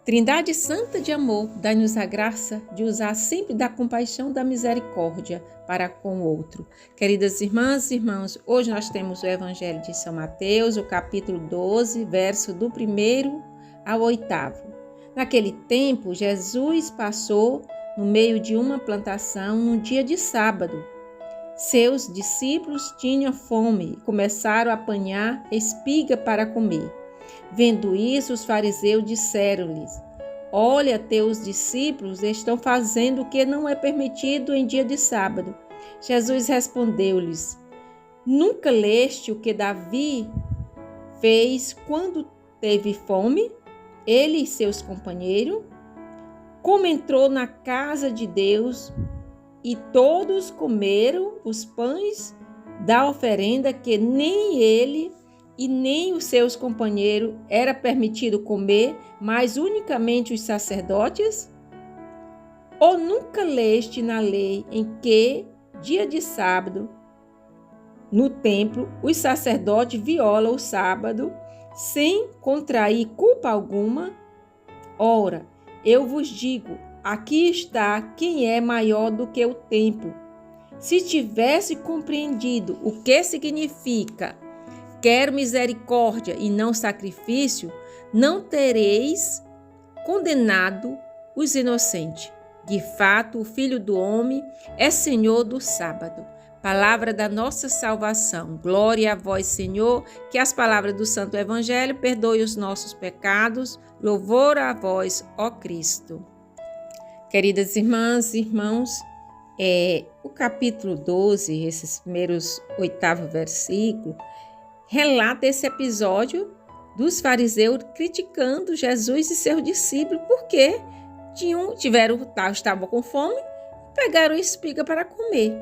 Trindade Santa de Amor, dai-nos a graça de usar sempre da compaixão, da misericórdia para com o outro. Queridas irmãs e irmãos, hoje nós temos o Evangelho de São Mateus, o capítulo 12, verso do 1º ao 8º. Naquele tempo, Jesus passou no meio de uma plantação num dia de sábado. Seus discípulos tinham fome e começaram a apanhar espiga para comer. Vendo isso, os fariseus disseram-lhes: Olha, teus discípulos estão fazendo o que não é permitido em dia de sábado. Jesus respondeu-lhes: Nunca leste o que Davi fez quando teve fome, ele e seus companheiros? Como entrou na casa de Deus e todos comeram os pães da oferenda que nem ele e nem os seus companheiros era permitido comer, mas unicamente os sacerdotes? Ou nunca leste na lei em que, dia de sábado, no templo, os sacerdotes violam o sábado sem contrair culpa alguma? Ora, eu vos digo, aqui está quem é maior do que o templo. Se tivesse compreendido o que significa quero misericórdia e não sacrifício, não tereis condenado os inocentes. De fato, o Filho do Homem é Senhor do sábado. Palavra da nossa salvação. Glória a vós, Senhor, que as palavras do Santo Evangelho perdoem os nossos pecados. Louvor a vós, ó Cristo. Queridas irmãs e irmãos, o capítulo 12, esses primeiros 8º versículo, relata esse episódio dos fariseus criticando Jesus e seus discípulos porque estavam com fome e pegaram espiga para comer.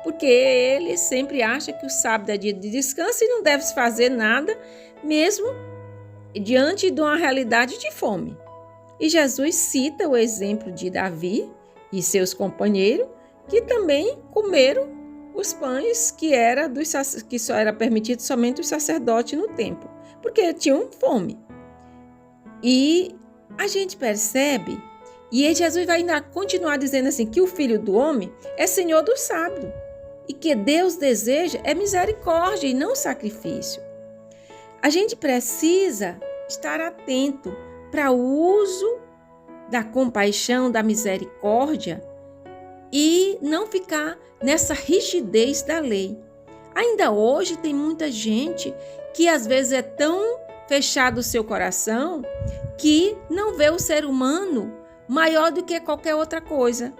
Porque eles sempre acham que o sábado é dia de descanso e não deve se fazer nada, mesmo diante de uma realidade de fome. E Jesus cita o exemplo de Davi e seus companheiros, que também comeram os pães que só era permitido somente os sacerdotes no templo, porque tinham fome. E a gente percebe, e Jesus vai ainda continuar dizendo assim, que o Filho do Homem é Senhor do sábado, e que Deus deseja é misericórdia e não sacrifício. A gente precisa estar atento para o uso da compaixão, da misericórdia, e não ficar nessa rigidez da lei. Ainda hoje tem muita gente que às vezes é tão fechado o seu coração que não vê o ser humano maior do que qualquer outra coisa,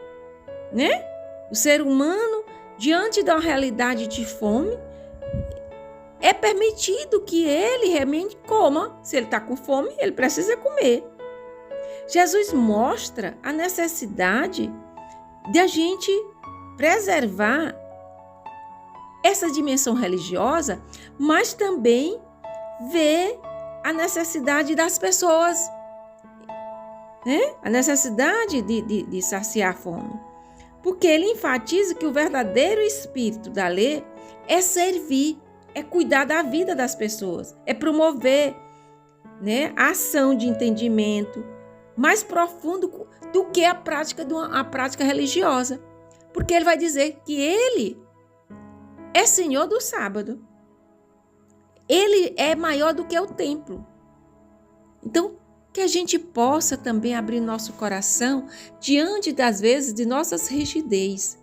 né? O ser humano, diante da realidade de fome, é permitido que ele realmente coma. Se ele está com fome, ele precisa comer. Jesus mostra a necessidade de a gente preservar essa dimensão religiosa, mas também ver a necessidade das pessoas, né? A necessidade de saciar a fome. Porque ele enfatiza que o verdadeiro espírito da lei é servir, é cuidar da vida das pessoas, é promover, né, a ação de entendimento mais profundo do que a prática religiosa. Porque ele vai dizer que ele é Senhor do sábado. Ele é maior do que o templo. Então, que a gente possa também abrir nosso coração diante das vezes de nossas rigidez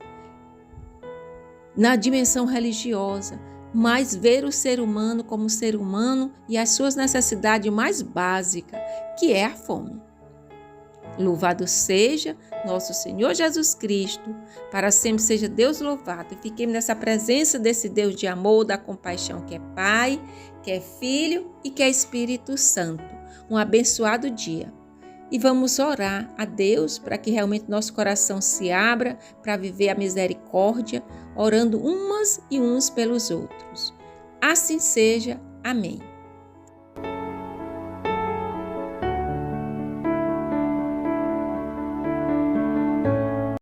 na dimensão religiosa, mas ver o ser humano como ser humano e as suas necessidades mais básicas, que é a fome. Louvado seja nosso Senhor Jesus Cristo, para sempre seja Deus louvado. E fiquemos nessa presença desse Deus de amor, da compaixão, que é Pai, que é Filho e que é Espírito Santo. Um abençoado dia. E vamos orar a Deus para que realmente nosso coração se abra para viver a misericórdia, orando umas e uns pelos outros. Assim seja. Amém.